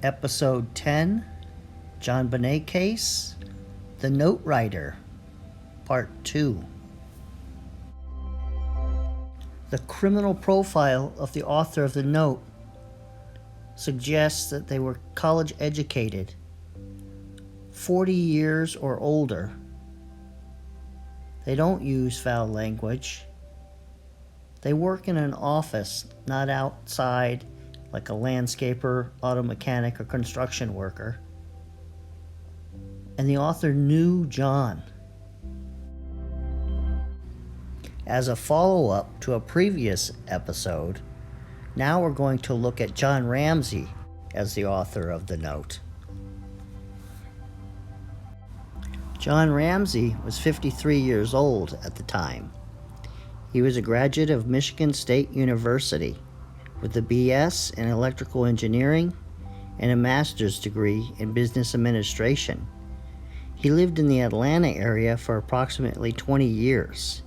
Episode 10, Jonbenet Case, The Note Writer, Part 2. The criminal profile of the author of the note suggests that they were college educated, 40 years or older. They don't use foul language. They work in an office, not outside like a landscaper, auto mechanic, or construction worker. And the author knew John. As a follow-up to a previous episode, now we're going to look at John Ramsey as the author of the note. John Ramsey was 53 years old at the time. He was a graduate of Michigan State University with a BS in electrical engineering and a master's degree in business administration. He lived in the Atlanta area for approximately 20 years,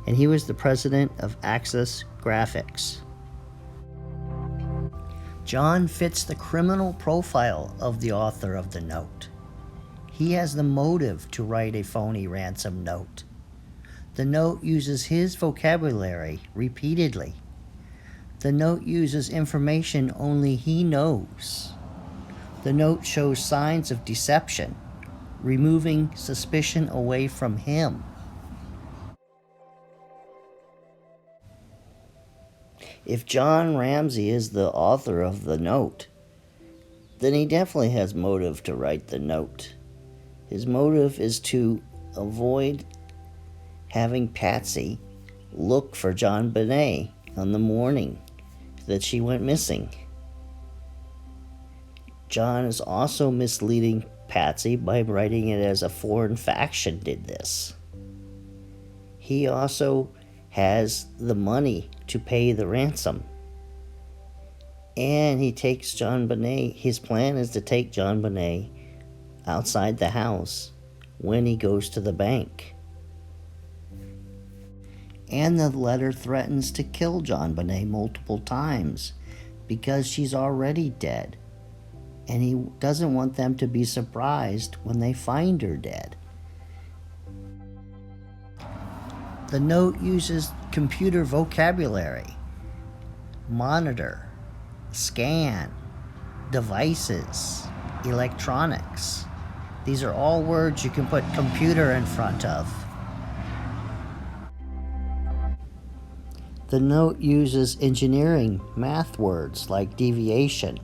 and he was the president of Access Graphics. John fits the criminal profile of the author of the note. He has the motive to write a phony ransom note. The note uses his vocabulary repeatedly. The note uses information only he knows. The note shows signs of deception, removing suspicion away from him. If John Ramsey is the author of the note, then he definitely has motive to write the note. His motive is to avoid having Patsy look for Jonbenet on the morning that she went missing. John is also misleading Patsy by writing it as a foreign faction did this. He also has the money to pay the ransom. And he takes Jonbenet, his plan is to take Jonbenet outside the house when he goes to the bank. And the letter threatens to kill Jonbenet multiple times because she's already dead. And he doesn't want them to be surprised when they find her dead. The note uses computer vocabulary: monitor, scan, devices, electronics. These are all words you can put computer in front of. The note uses engineering math words like deviation,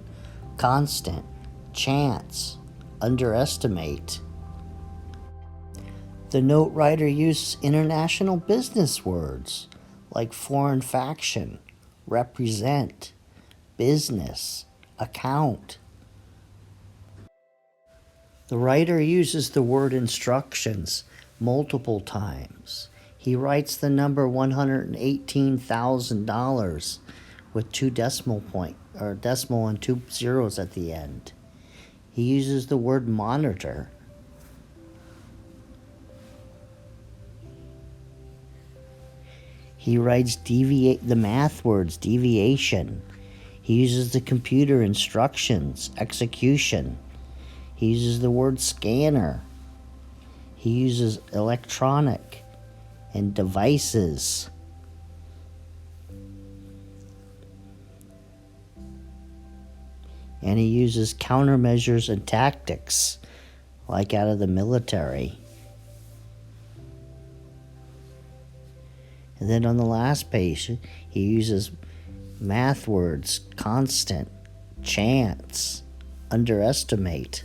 constant, chance, underestimate. The note writer uses international business words like foreign faction, represent, business, account. The writer uses the word instructions multiple times. He writes the number $118,000 with two decimal and two zeros at the end. He uses the word monitor. He writes the math words, deviation. He uses the computer instructions, execution. He uses the word scanner. He uses electronic and devices. And he uses countermeasures and tactics, like out of the military. And then on the last page, he uses math words, constant, chance, underestimate.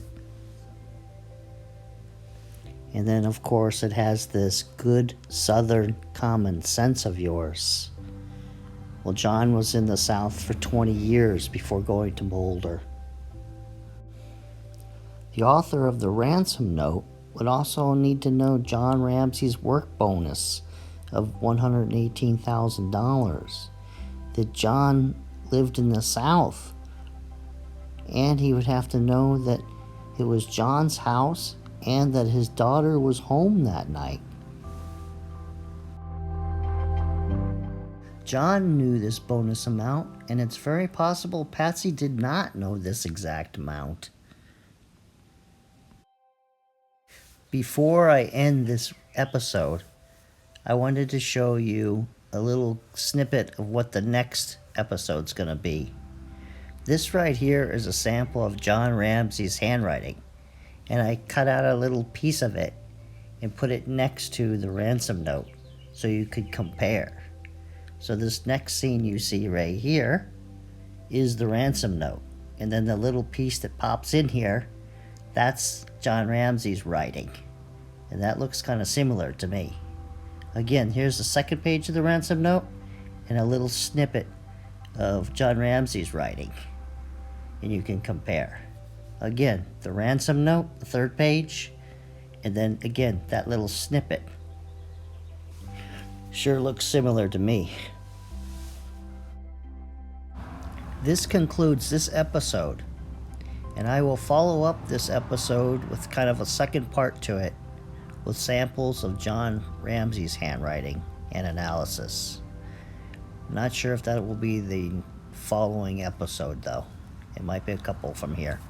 And then, of course, it has this good Southern common sense of yours. Well, John was in the South for 20 years before going to Boulder. The author of the ransom note would also need to know John Ramsey's work bonus of $118,000. That John lived in the South. And he would have to know that it was John's house and that his daughter was home that night. John knew this bonus amount, and it's very possible Patsy did not know this exact amount. Before I end this episode, I wanted to show you a little snippet of what the next episode's going to be. This right here is a sample of John Ramsey's handwriting, and I cut out a little piece of it and put it next to the ransom note so you could compare. So this next scene you see right here is the ransom note, and then the little piece that pops in here, that's John Ramsey's writing, and that looks kind of similar to me. Again, here's the second page of the ransom note and a little snippet of John Ramsey's writing, and you can compare. Again, the ransom note, the third page, and then again that little snippet. Sure looks similar to me. This concludes this episode, and I will follow up this episode with kind of a second part to it with samples of John Ramsey's handwriting and analysis. I'm not sure if that will be the following episode though. It might be a couple from here.